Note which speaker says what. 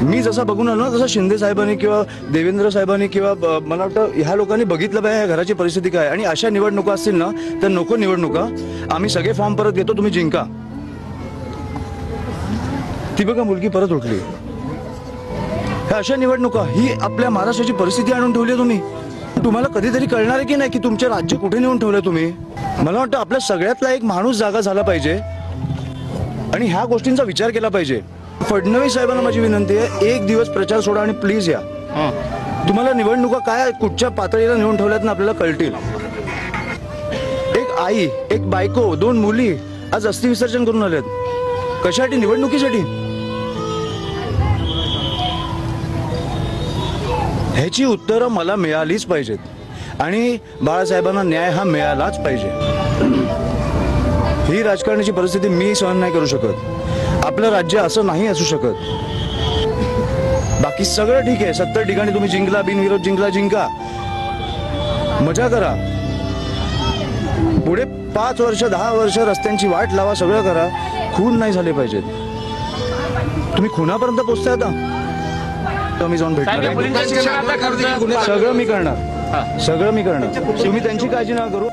Speaker 1: मी जसा बघून आलो ना तसं शिंदे साहेबांनी किंवा देवेंद्र साहेबांनी किंवा मला वाटतं ह्या लोकांनी बघितलं पाहिजे ह्या घराची परिस्थिती काय, आणि अशा निवडणुका असतील ना तर नको निवडणुका. आम्ही सगळे फॉर्म परत घेतो, तुम्ही जिंका. ती बघा मुलगी परत उठली. ह्या अशा निवडणुका ही आपल्या महाराष्ट्राची परिस्थिती आणून ठेवली आहे तुम्ही. तुम्हाला कधीतरी कळणार आहे की नाही की तुमचे राज्य कुठे नेऊन ठेवलंय तुम्ही. मला वाटतं आपल्या सगळ्यातला एक माणूस जागा झाला पाहिजे आणि ह्या गोष्टींचा विचार केला पाहिजे. फडणवीस साहेबांना माझी विनंती आहे, एक दिवस प्रचार सोडा आणि प्लीज या. तुम्हाला निवडणुका काय कुठच्या पातळीला नेऊन ठेवल्यात ना आपल्याला कळतील. एक आई, एक बायको, 2 मुली आज अस्थि विसर्जन करून आल्यात. कशासाठी? निवडणुकीसाठी. ह्याची उत्तरं मला मिळालीच पाहिजेत आणि बाळासाहेबांना न्याय हा मिळालाच पाहिजे. ही राजकारणाची परिस्थिती मी सहन नाही करू शकत. आपलं राज्य असं नाही असू शकत. बाकी सगळं ठीक आहे, 70 ठिकाणी तुम्ही जिंकला, बिनविरोध जिंकला, जिंका, मजा करा. पुढे 5 वर्ष 10 वर्ष रस्त्यांची वाट लावा, सगळं करा. खून नाही झाले पाहिजेत. तुम्ही खुनापर्यंत पोहोचताय आता, तर मी जाऊन भेटणार. सगळं मी करणार, सगळं मी करणार. तुम्ही त्यांची काळजी नका करू.